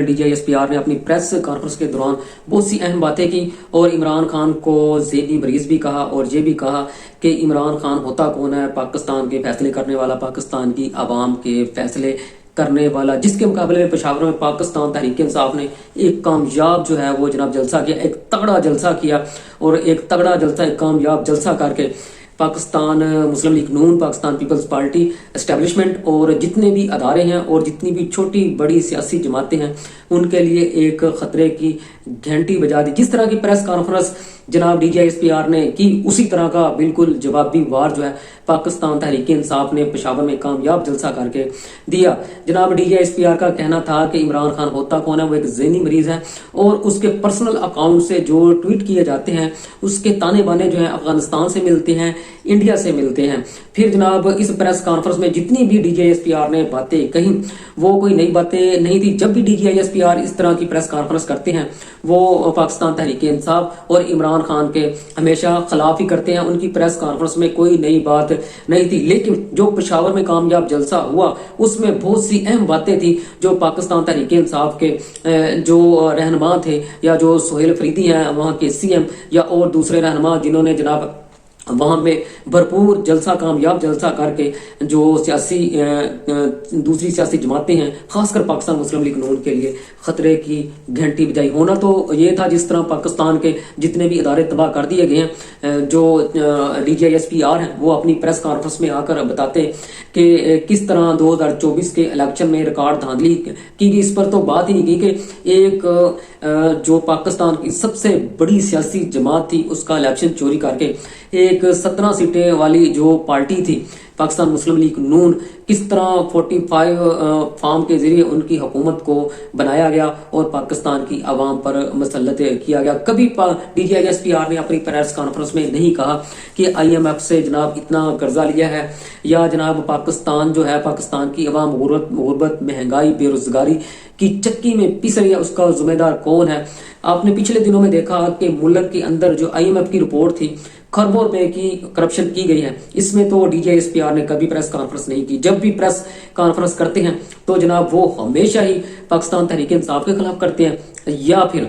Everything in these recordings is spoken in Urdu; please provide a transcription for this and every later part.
D G S P R نے اپنی پریس کانفرنس کے دوران بہت سی اہم باتیں کی اور عمران خان کو ذہنی مریض بھی کہا اور یہ بھی کہا کہ عمران خان ہوتا کون ہے؟ پاکستان کے فیصلے کرنے والا، پاکستان کی عوام کے فیصلے کرنے والا، جس کے مقابلے میں پشاور میں پاکستان تحریک انصاف نے ایک کامیاب جو ہے وہ جناب جلسہ کیا، ایک تگڑا جلسہ کیا اور ایک تگڑا جلسہ، ایک کامیاب جلسہ کر کے پاکستان مسلم لیگ نون، پاکستان پیپلز پارٹی اسٹیبلشمنٹ اور جتنے بھی ادارے ہیں اور جتنی بھی چھوٹی بڑی سیاسی جماعتیں ہیں ان کے لیے ایک خطرے کی گھنٹی بجا دی۔ جس طرح کی پریس کانفرنس جناب D G S P R نے کی، اسی طرح کا بالکل جوابی وار جو ہے پاکستان تحریک انصاف نے پشاور میں کامیاب جلسہ کر کے دیا۔ جناب D G S P R کا کہنا تھا کہ عمران خان ہوتا کون ہے؟ وہ ایک ذہنی مریض ہے اور اس کے پرسنل اکاؤنٹ سے جو ٹویٹ کیے جاتے ہیں اس کے تانے بانے جو ہیں افغانستان سے ملتے ہیں، انڈیا سے ملتے ہیں۔ پھر جناب اس پریس کانفرنس میں جتنی بھی D G S P R نے باتیں کہیں وہ کوئی نئی باتیں نہیں تھی۔ جب بھی D G S P R اس طرح کی پریس کانفرنس کرتے ہیں وہ پاکستان تحریک انصاف اور عمران خان کے ہمیشہ خلاف ہی کرتے ہیں، ان کی پریس کانفرنس میں کوئی نئی بات نہیں تھی۔ لیکن جو پشاور میں کامیاب جلسہ ہوا اس میں بہت سی اہم باتیں تھیں جو پاکستان تحریک انصاف کے جو رہنما تھے، یا جو سہیل فریدی ہیں وہاں کے سی ایم، یا اور دوسرے رہنما جنہوں نے جناب وہاں پہ بھرپور جلسہ، کامیاب جلسہ کر کے جو دوسری سیاسی جماعتیں ہیں، خاص کر پاکستان مسلم لیگ نون کے لیے خطرے کی گھنٹی بجائی۔ ہونا تو یہ تھا جس طرح پاکستان کے جتنے بھی ادارے تباہ کر دیے گئے ہیں، جو D G S P R ہیں وہ اپنی پریس کانفرنس میں آ کر بتاتے ہیں کہ کس طرح 2024 کے الیکشن میں ریکارڈ دھاندلی کی گئی۔ اس پر تو بات ہی نہیں کی کہ ایک جو پاکستان کی سب سے بڑی سیاسی جماعت تھی اس کا الیکشن چوری کر کے ایک 17 سیٹیں والی جو پارٹی تھی پاکستان مسلم لیگ نون، کس طرح 45 فارم کے ذریعے ان کی حکومت کو بنایا گیا اور پاکستان کی عوام پر مسلط کیا گیا۔ کبھی D G S P R نے اپنی پریس کانفرنس میں نہیں کہا کہ آئی ایم ایف سے جناب اتنا قرضہ لیا ہے، یا جناب پاکستان جو ہے، پاکستان کی عوام غربت، مہنگائی، بے روزگاری کی چکی میں پس رہی ہے، اس کا ذمہ دار کون ہے۔ آپ نے پچھلے دنوں میں دیکھا کہ ملک کے اندر جو آئی ایم ایف کی رپورٹ تھی، کھربوں روپے کی کرپشن کی گئی ہے، اس میں تو D J S P R نے کبھی پریس کانفرنس نہیں کی۔ جب بھی پریس کانفرنس کرتے ہیں تو جناب وہ ہمیشہ ہی پاکستان تحریک انصاف کے خلاف کرتے ہیں، یا پھر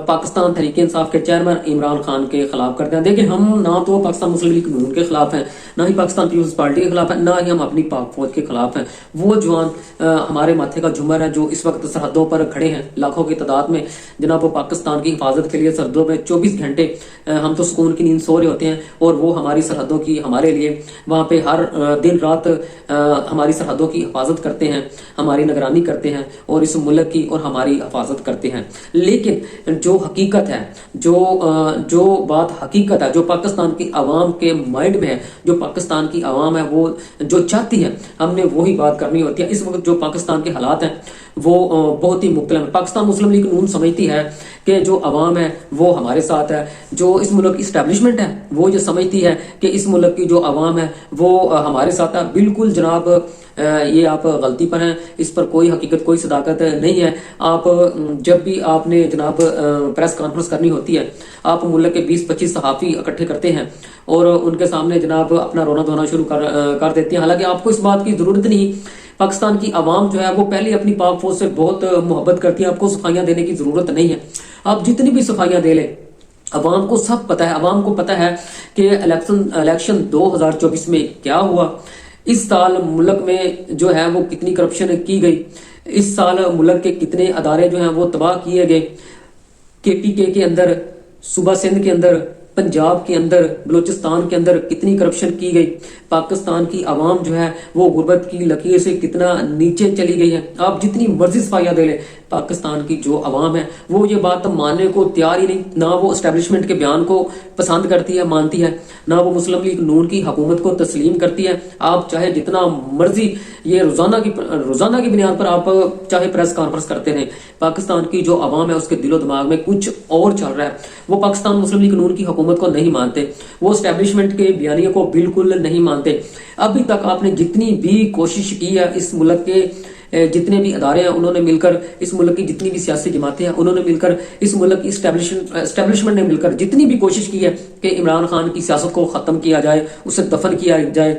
پاکستان تحریک انصاف کے چیئرمین عمران خان کے خلاف کرتے ہیں۔ دیکھیں، ہم نہ تو پاکستان مسلم لیگ نون کے خلاف ہیں، نہ ہی پاکستان پیپلز پارٹی کے خلاف ہیں، نہ ہی ہم اپنی پاک فوج کے خلاف ہیں۔ وہ جوان ہمارے ماتھے کا جھومر ہے جو اس وقت سرحدوں پر کھڑے ہیں لاکھوں کی تعداد میں، جناب وہ پاکستان کی حفاظت کے لیے سرحدوں میں 24 گھنٹے ہم تو سکون کی نیند سو رہے ہوتے ہیں، اور وہ ہماری سرحدوں کی، ہمارے لیے وہاں پہ ہر دن رات ہماری سرحدوں کی حفاظت کرتے ہیں، ہماری نگرانی کرتے ہیں اور اس ملک کی اور ہماری حفاظت کرتے ہیں۔ لیکن جو حقیقت ہے، جو بات حقیقت ہے، جو پاکستان کی عوام کے مائنڈ میں ہے، جو پاکستان کی عوام ہے وہ جو چاہتی ہے، ہم نے وہی بات کرنی ہوتی ہے۔ اس وقت جو پاکستان کے حالات ہیں وہ بہت ہی مختلف ہیں۔ پاکستان مسلم لیگ نون سمجھتی ہے کہ جو عوام ہے وہ ہمارے ساتھ ہے، جو اس ملک کی اسٹیبلشمنٹ ہے وہ جو سمجھتی ہے کہ اس ملک کی جو عوام ہے وہ ہمارے ساتھ ہے۔ بالکل جناب یہ آپ غلطی پر ہیں، اس پر کوئی حقیقت، کوئی صداقت نہیں ہے۔ آپ جب بھی آپ نے جناب پریس کانفرنس کرنی ہوتی ہے، آپ ملک کے 20-25 صحافی اکٹھے کرتے ہیں اور ان کے سامنے جناب اپنا رونا دھونا شروع کر دیتے ہیں، حالانکہ آپ کو اس بات کی ضرورت نہیں۔ پاکستان کی عوام جو ہے وہ پہلے اپنی پاک فوج سے بہت محبت کرتی ہے، آپ کو صفائیاں دینے کی ضرورت نہیں ہے۔ آپ جتنی بھی صفائیاں دے لیں، عوام کو سب پتہ ہے، عوام کو پتہ ہے کہ الیکشن 2024 میں کیا ہوا، اس سال ملک میں جو ہے وہ کتنی کرپشن کی گئی، اس سال ملک کے کتنے ادارے جو ہیں وہ تباہ کیے گئے، کے پی کے اندر، صوبہ سندھ کے اندر، پنجاب کے اندر، بلوچستان کے اندر کتنی کرپشن کی گئی، پاکستان کی عوام جو ہے وہ غربت کی لکیر سے کتنا نیچے چلی گئی ہے۔ آپ جتنی مرضی صفائیاں دے لیں، پاکستان کی جو عوام ہے وہ یہ بات ماننے کو تیار ہی نہیں، نہ وہ اسٹیبلشمنٹ کے بیان کو پسند کرتی ہے، مانتی ہے، نہ وہ مسلم لیگ نون کی حکومت کو تسلیم کرتی ہے۔ آپ چاہے جتنا مرضی یہ روزانہ کی بنیاد پر آپ چاہے پریس کانفرنس کرتے رہیں، پاکستان کی جو عوام ہے اس کے دل و دماغ میں کچھ اور چل رہا ہے۔ وہ پاکستان مسلم لیگ نون کی حکومت کو نہیں مانتے، وہ اسٹیبلشمنٹ کے بیانیے کو بالکل نہیں مانتے۔ ابھی تک آپ نے جتنی بھی کوشش کی ہے، اس ملک کے جتنے بھی ادارے ہیں انہوں نے مل کر، اس ملک کی جتنی بھی سیاسی جماعتیں ہیں انہوں نے مل کر، اس ملک کی اسٹیبلشمنٹ نے مل کر جتنی بھی کوشش کی ہے کہ عمران خان کی سیاست کو ختم کیا جائے، اسے دفن کیا جائے،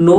9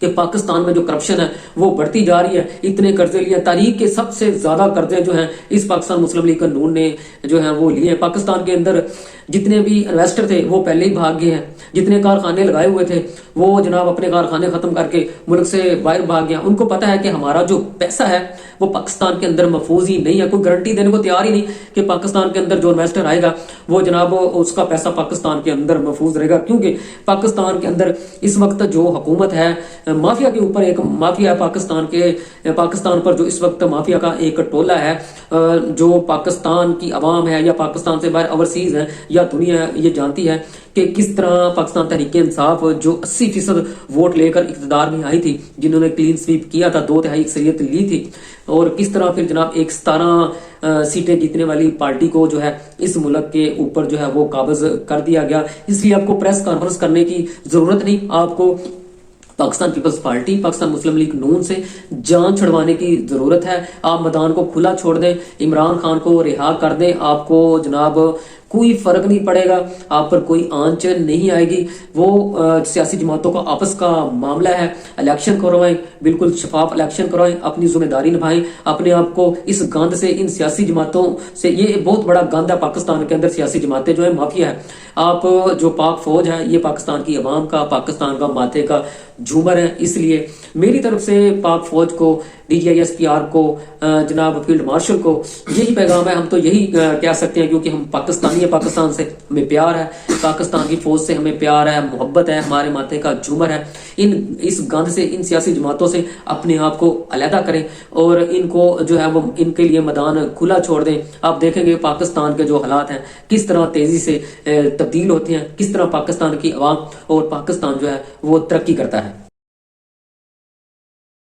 کہ پاکستان میں جو کرپشن ہے وہ بڑھتی جا رہی ہے، اتنے قرضے لیے، تاریخ کے سب سے زیادہ قرضے جو ہیں اس پاکستان مسلم لیگ نون نے جو ہیں وہ لیے ہیں۔ پاکستان کے اندر جتنے بھی انویسٹر تھے وہ پہلے ہی بھاگ گئے ہیں، جتنے کارخانے لگائے ہوئے تھے وہ جناب اپنے کارخانے ختم کر کے ملک سے باہر بھاگ گیا۔ ان کو پتا ہے کہ ہمارا جو پیسہ ہے وہ پاکستان کے اندر محفوظ ہی نہیں ہے، کوئی گارنٹی دینے کو تیار ہی نہیں کہ پاکستان کے اندر جو انویسٹر آئے گا وہ جناب اس کا پیسہ پاکستان کے اندر محفوظ رہے گا، کیونکہ پاکستان کے اندر اس وقت جو حکومت ہے مافیا کے اوپر ایک مافیا ہے پاکستان پر جو اس وقت مافیا کا ایک ٹولہ ہے، جو پاکستان کی عوام ہے یا پاکستان سے باہر اوورسیز ہے یا دنیا یہ جانتی ہے کہ کس طرح پاکستان تحریک انصاف جو 80% ووٹ لے کر اقتدار میں آئی تھی، جنہوں نے کلین سویپ کیا تھا، 2/3 اکثریت لی تھی، اور کس طرح پھر جناب ایک 17 سیٹیں جیتنے والی پارٹی کو جو ہے اس ملک کے اوپر جو ہے وہ قابض کر دیا گیا۔ اس لیے آپ کو پریس کانفرنس کرنے کی ضرورت نہیں، آپ کو پاکستان پیپلز پارٹی، پاکستان مسلم لیگ نون سے جان چھڑوانے کی ضرورت ہے۔ آپ میدان کو کھلا چھوڑ دیں، عمران خان کو رہا کر دیں، آپ کو جناب کوئی فرق نہیں پڑے گا، آپ پر کوئی آنچ نہیں آئے گی۔ وہ سیاسی جماعتوں کا آپس کا معاملہ ہے، الیکشن کروائیں، بالکل شفاف الیکشن کروائیں، اپنی ذمہ داری نبھائیں، اپنے آپ کو اس گند سے، ان سیاسی جماعتوں سے، یہ بہت بڑا گند ہے پاکستان کے اندر، سیاسی جماعتیں جو ہیں مافیا ہے۔ آپ جو پاک فوج ہے یہ پاکستان کی عوام کا، پاکستان کا ماتھے کا جھومر ہے، اس لیے میری طرف سے پاک فوج کو، DGISPR کو، جناب فیلڈ مارشل کو یہی پیغام ہے۔ ہم تو یہی کہہ سکتے ہیں کیونکہ ہم پاکستانی ہیں، پاکستان سے ہمیں پیار ہے، پاکستان کی فوج سے ہمیں پیار ہے، محبت ہے، ہمارے ماتھے کا جھومر ہے۔ اس گند سے، ان سیاسی جماعتوں سے اپنے آپ کو علیحدہ کریں اور ان کو جو ہے وہ ان کے لیے میدان کھلا چھوڑ دیں۔ آپ دیکھیں گے پاکستان کے جو حالات ہیں کس طرح تیزی سے تبدیل ہوتے ہیں، کس طرح پاکستان کی عوام اور پاکستان جو ہے وہ ترقی کرتا ہے۔